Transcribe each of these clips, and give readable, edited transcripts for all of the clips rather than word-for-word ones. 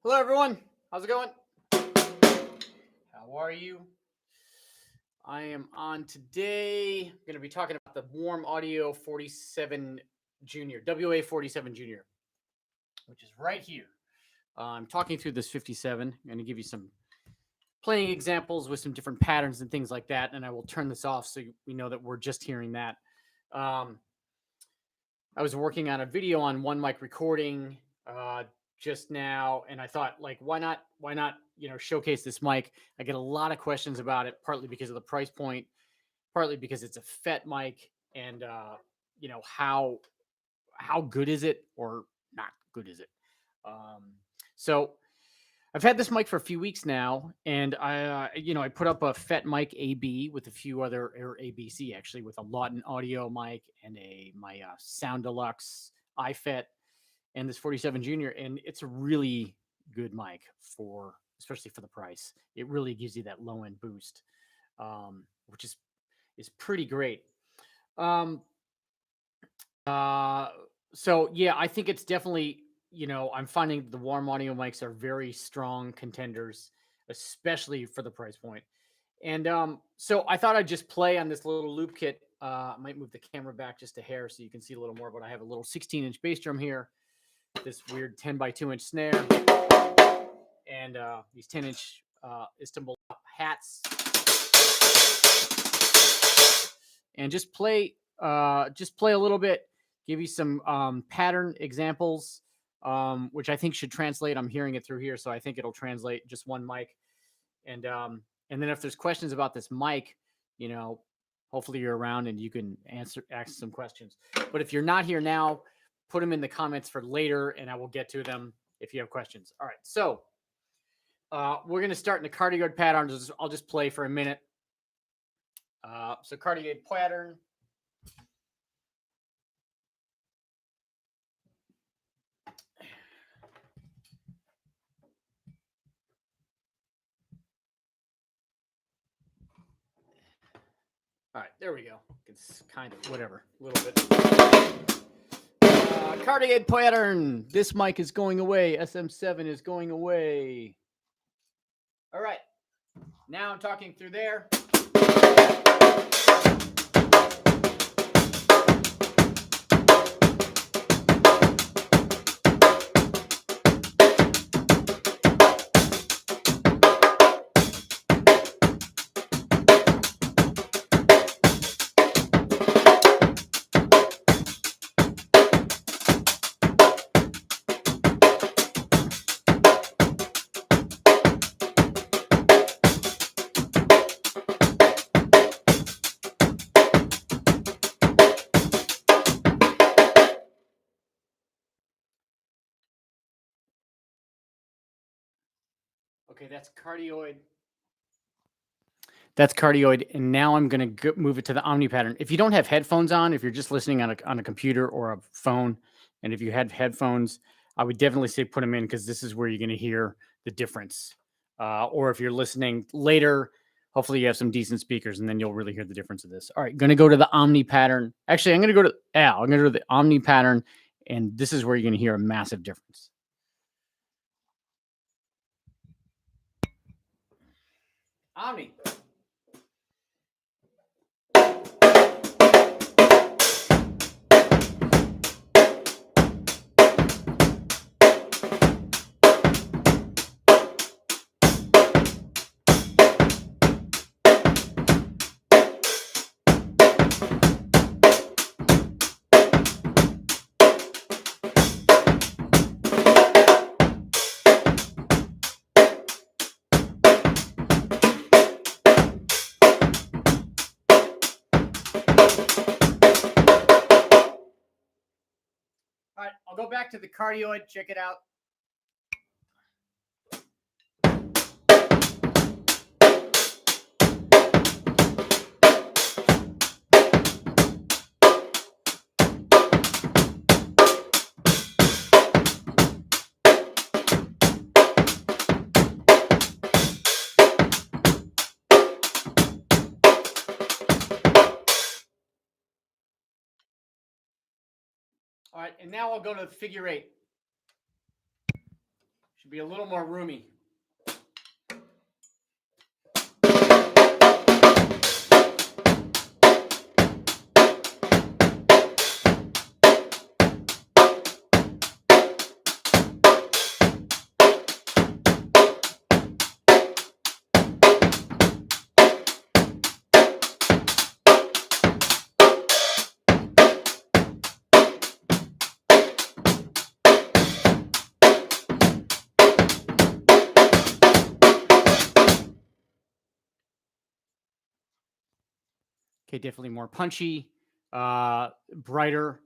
Hello, everyone. How's it going? How are you? I am on today. I'm going to be talking about the Warm Audio 47 Junior, WA-47 Junior, which is right here. I'm talking through this 57. I'm going to give you some playing examples with some different patterns and things like that, and I will turn this off so we know that we're just hearing that. I was working on a video on one mic recording just now, and I thought, like, why not showcase this mic? I get a lot of questions about it, partly because of the price point, partly because it's a FET mic, and how good is it or not good is it? So I've had this mic for a few weeks now, and I put up a FET mic AB with a few other, or ABC actually, with a Lawton Audio mic and my Sound Deluxe iFET and this 47 Junior, and it's a really good mic especially for the price. It really gives you that low end boost, which is pretty great. So yeah, I think it's definitely, I'm finding the Warm Audio mics are very strong contenders, especially for the price point. And so I thought I'd just play on this little loop kit. I might move the camera back just a hair so you can see a little more, but I have a little 16-inch bass drum here, this weird 10 by 2-inch snare, and these 10-inch Istanbul hats, and just play a little bit, give you some pattern examples, which I think should translate. I'm hearing it through here, so I think it'll translate just one mic. And then if there's questions about this mic, hopefully you're around and you can ask some questions. But if you're not here now, put them in the comments for later, and I will get to them if you have questions. All right, so we're going to start in the cardioid pattern. I'll just play for a minute. So cardioid pattern. All right, there we go. It's kind of whatever, a little bit. Cardioid pattern. This mic is going away. SM7 is going away. All right. Now I'm talking through there. Okay, that's cardioid. That's cardioid, and now I'm going to move it to the Omni Pattern. If you don't have headphones on, if you're just listening on a computer or a phone, and if you had headphones, I would definitely say put them in, because this is where you're going to hear the difference. Or if you're listening later, hopefully you have some decent speakers, and then you'll really hear the difference of this. All right, going to go to the Omni Pattern. Actually, I'm going to go to the Omni Pattern, and this is where you're going to hear a massive difference. Omni. All right, I'll go back to the cardioid. Check it out. All right, and now I'll go to figure 8. Should be a little more roomy. Okay, definitely more punchy, brighter.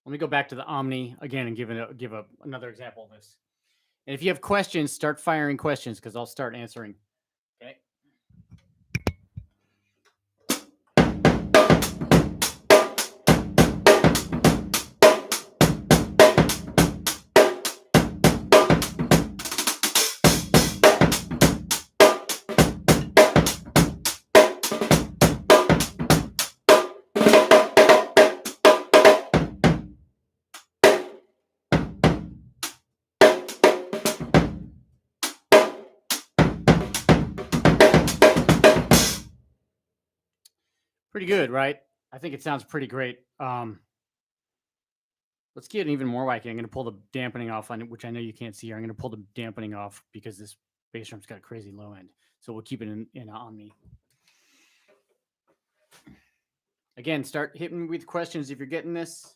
Let me go back to the Omni again and give another example of this. And if you have questions, start firing questions because I'll start answering. Okay. Pretty good, right? I think it sounds pretty great. Let's get even more wacky. I'm going to pull the dampening off on it, which I know you can't see here. I'm going to pull the dampening off because this bass drum's got a crazy low end. So we'll keep it in Omni. Again, start hitting me with questions if you're getting this.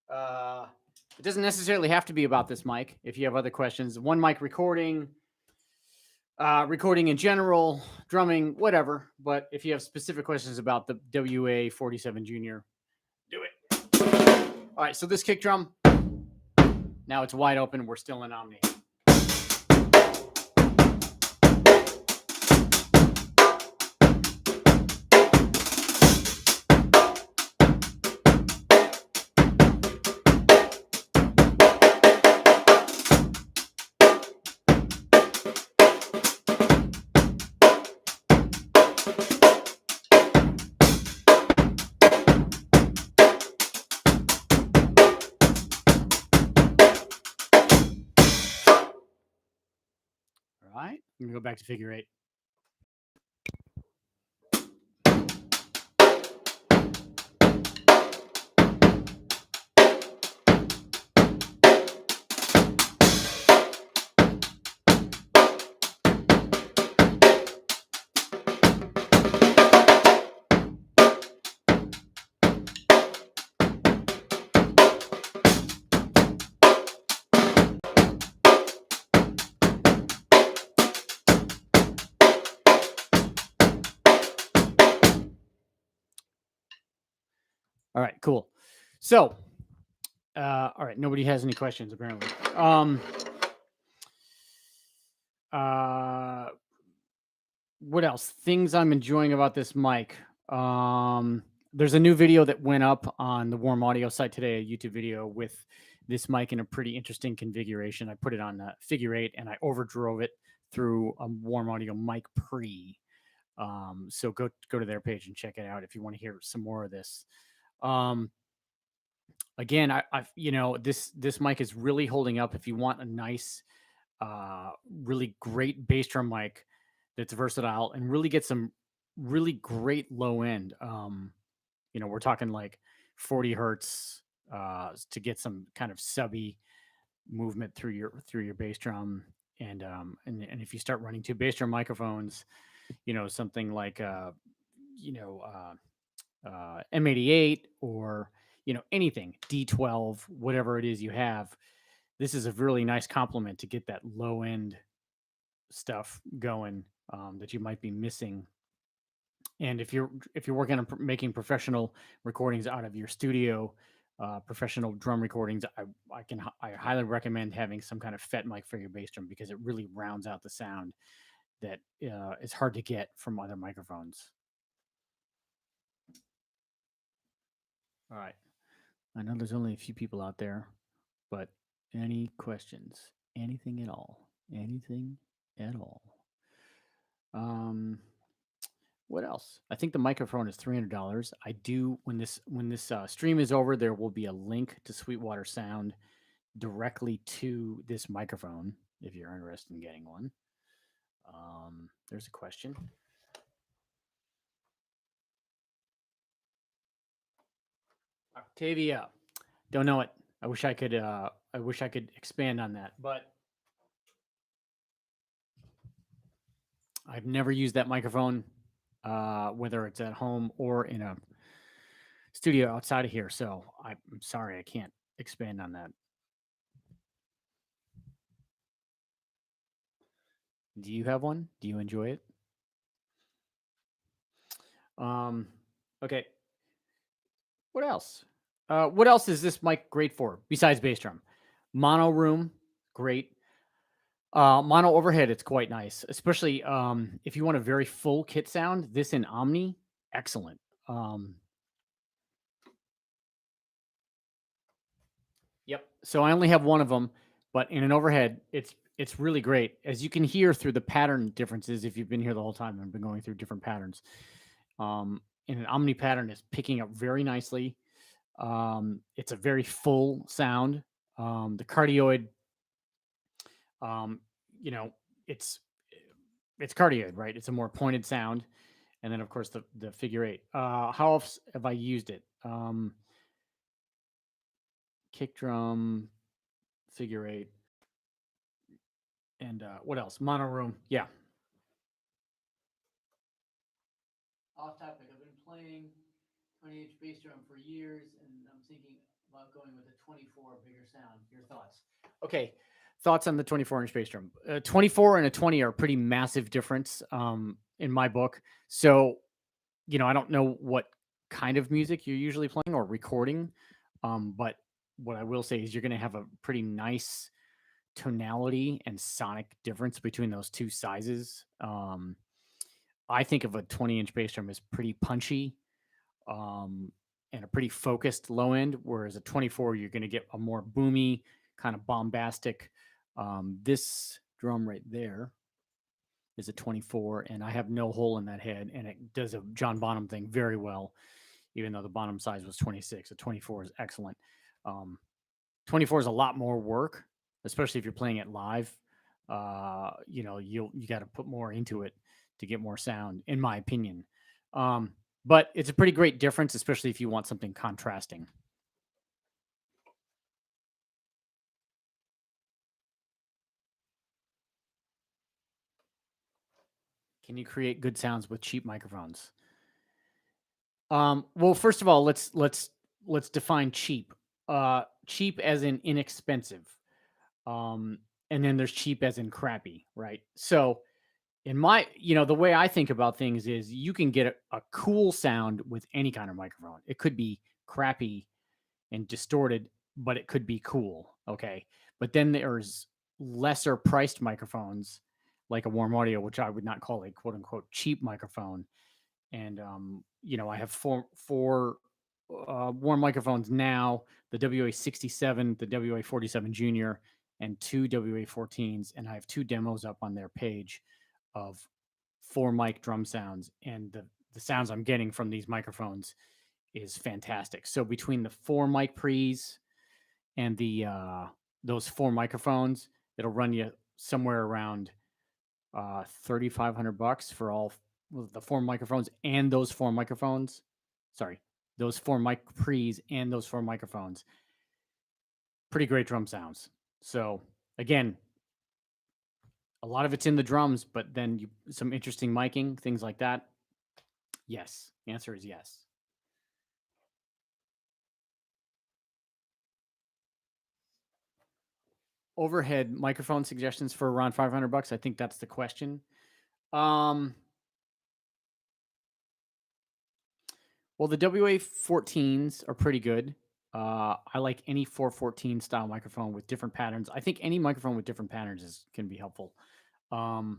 It doesn't necessarily have to be about this mic. If you have other questions, one mic recording, recording in general, drumming, whatever. But if you have specific questions about the WA-47jr, do it. All right, so this kick drum, now it's wide open. We're still in Omni. All right, I'm gonna go back to figure 8. All right, cool. So, all right, nobody has any questions apparently. What else? Things I'm enjoying about this mic. There's a new video that went up on the Warm Audio site today, a YouTube video with this mic in a pretty interesting configuration. I put it on figure 8 and I overdrove it through a Warm Audio mic pre. So go to their page and check it out if you want to hear some more of this. Again, I've this mic is really holding up. If you want a nice, really great bass drum mic that's versatile and really get some really great low end. We're talking like 40 hertz to get some kind of subby movement through your bass drum. And if you start running two bass drum microphones, something like M88 or anything D12, whatever it is you have, this is a really nice complement to get that low end stuff going that you might be missing. And if you're working on making professional recordings out of your studio, professional drum recordings, I highly recommend having some kind of FET mic for your bass drum because it really rounds out the sound that is hard to get from other microphones. All right. I know there's only a few people out there, but any questions? Anything at all? Anything at all? What else? I think the microphone is $300. I do when this stream is over, there will be a link to Sweetwater Sound directly to this microphone. if you're interested in getting one. There's a question. Octavia, don't know it. I wish I could. I wish I could expand on that, but I've never used that microphone, whether it's at home or in a studio outside of here. So I'm sorry, I can't expand on that. Do you have one? Do you enjoy it? Okay. What else? What else is this mic great for besides bass drum? Mono room, great. Mono overhead, it's quite nice, especially if you want a very full kit sound. This in Omni, excellent. Yep. So I only have one of them, but in an overhead, it's really great. As you can hear through the pattern differences, if you've been here the whole time and been going through different patterns, in an Omni pattern is picking up very nicely. It's a very full sound. The cardioid, you know, it's it's cardioid, right? It's a more pointed sound, and then of course the figure eight. How else have I used it? Kick drum, figure eight, and what else? Mono room, yeah. Off topic, I've been playing 20-inch bass drum for years, and I'm thinking about going with a 24 bigger sound. Your thoughts? Okay, thoughts on the 24-inch bass drum. 24 and a 20 are a pretty massive difference in my book. So, I don't know what kind of music you're usually playing or recording, but what I will say is you're going to have a pretty nice tonality and sonic difference between those two sizes. I think of a 20-inch bass drum as pretty punchy, and a pretty focused low end, whereas a 24, you're going to get a more boomy, kind of bombastic. This drum right there is a 24, and I have no hole in that head, and it does a John Bonham thing very well, even though the Bonham size was 26. A 24 is excellent. 24 is a lot more work, especially if you're playing it live. You got to put more into it to get more sound, in my opinion. But it's a pretty great difference, especially if you want something contrasting. Can you create good sounds with cheap microphones? Well, first of all, let's define cheap. Cheap as in inexpensive. And then there's cheap as in crappy, right? So in my, the way I think about things is you can get a cool sound with any kind of microphone. It could be crappy and distorted, but it could be cool. Okay. But then there's lesser priced microphones like a Warm Audio, which I would not call a quote unquote cheap microphone. And, I have four Warm microphones now, the WA-67, the WA-47jr, and two WA-14s. And I have two demos up on their page of 4 mic drum sounds. And the sounds I'm getting from these microphones is fantastic. So between the 4 mic pre's and the those 4 microphones, it'll run you somewhere around $3,500 for all the 4 microphones and those 4 microphones. Sorry, those 4 mic pre's and those 4 microphones. Pretty great drum sounds. So again, a lot of it's in the drums, but then some interesting miking, things like that. Yes, the answer is yes. Overhead microphone suggestions for around $500. I think that's the question. Well, the WA-14s are pretty good. I like any 414 style microphone with different patterns. I think any microphone with different patterns can be helpful. Around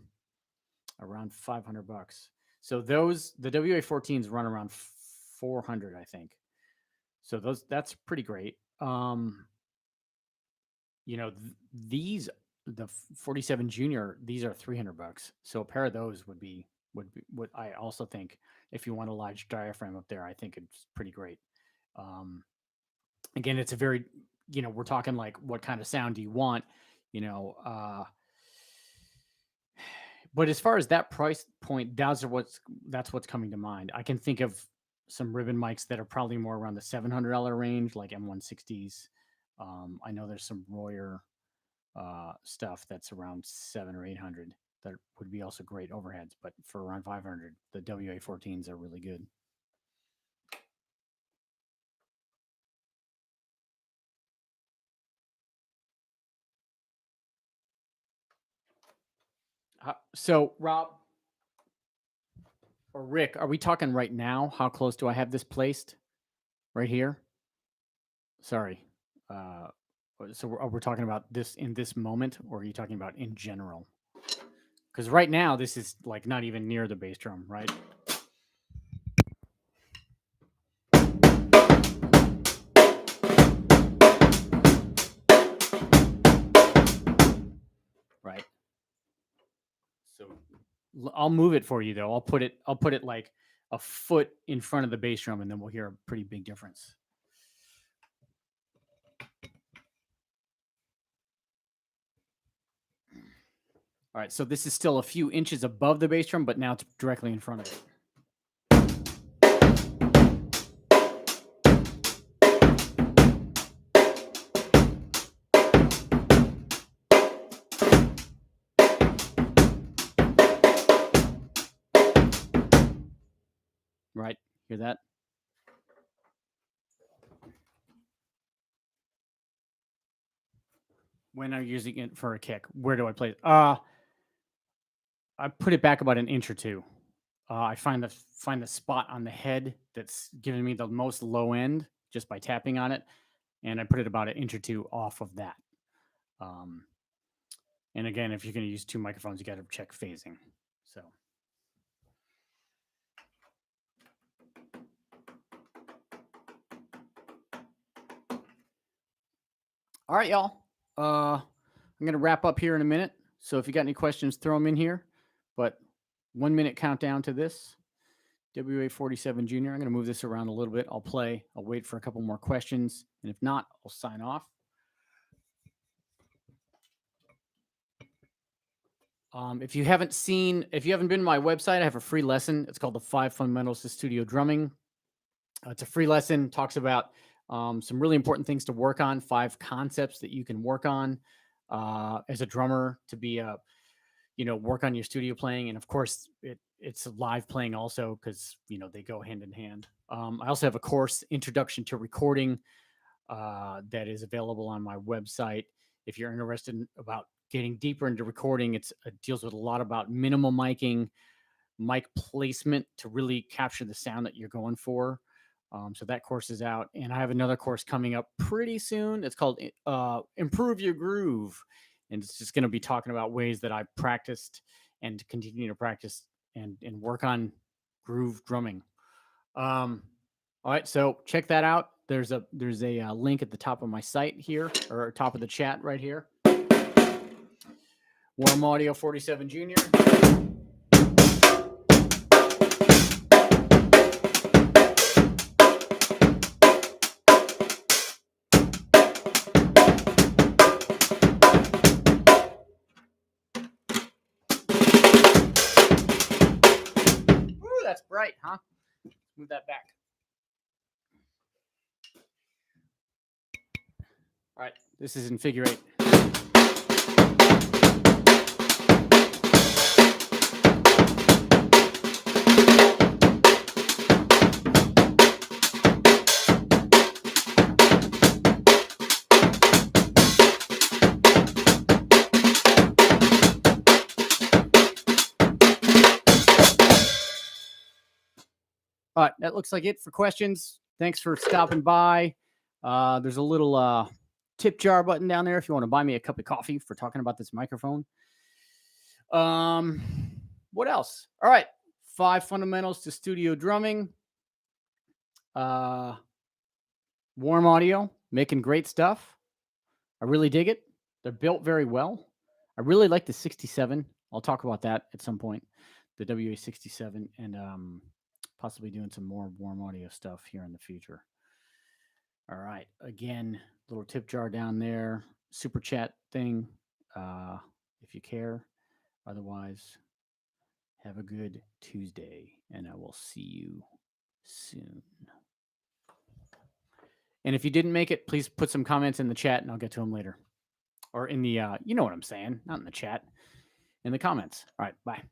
$500. So the WA-14s run around 400, I think. So that's pretty great. These the 47 Junior, these are $300. So a pair of those would be what I also think, if you want a large diaphragm up there, I think it's pretty great. Again, it's a very, we're talking like what kind of sound do you want? But as far as that price point, that's what's coming to mind. I can think of some ribbon mics that are probably more around the $700 range, like M160s. I know there's some Royer stuff that's around 700 or 800 that would be also great overheads, but for around 500, the WA-14s are really good. So Rob or Rick, are we talking right now? How close do I have this placed? Right here? Sorry. Uh, so we're talking about this in this moment, or are you talking about in general? Because right now, this is like not even near the bass drum, right? Right. So I'll move it for you though. I'll put it like a foot in front of the bass drum, and then we'll hear a pretty big difference. All right, so this is still a few inches above the bass drum, but now it's directly in front of it. Right, hear that? When I'm using it for a kick, where do I play it? I put it back about an inch or two. I find the spot on the head that's giving me the most low end just by tapping on it, and I put it about an inch or two off of that. And again, if you're going to use two microphones, you got to check phasing. So, all right, y'all. I'm going to wrap up here in a minute. So if you got any questions, throw them in here. But 1 minute countdown to this. WA-47jr. I'm going to move this around a little bit. I'll play. I'll wait for a couple more questions. And if not, I'll sign off. If you haven't been to my website, I have a free lesson. It's called the 5 Fundamentals to Studio Drumming. It's a free lesson. Talks about some really important things to work on. 5 concepts that you can work on as a drummer to be work on your studio playing. And of course, it's live playing also because they go hand in hand. I also have a course, Introduction to Recording, that is available on my website. If you're interested about getting deeper into recording, it deals with a lot about minimal miking, mic placement to really capture the sound that you're going for. So that course is out, and I have another course coming up pretty soon. It's called Improve Your Groove, and it's just going to be talking about ways that I practiced and continue to practice and work on groove drumming. All right, so check that out. There's a link at the top of my site here, or top of the chat right here. Warm Audio 47 Jr. Ooh, that's bright, huh? Move that back. All right, this is in figure 8. All right, that looks like it for questions. Thanks for stopping by. There's a little tip jar button down there if you want to buy me a cup of coffee for talking about this microphone. What else? All right, 5 fundamentals to studio drumming. Warm Audio, making great stuff. I really dig it. They're built very well. I really like the 67. I'll talk about that at some point. The WA-67, and possibly doing some more Warm Audio stuff here in the future. All right. Again, little tip jar down there. Super chat thing, if you care. Otherwise, Have a good Tuesday, and I will see you soon. And if you didn't make it, please put some comments in the chat, and I'll get to them later. Or in the, you know what I'm saying, not in the chat, in the comments. All right, bye.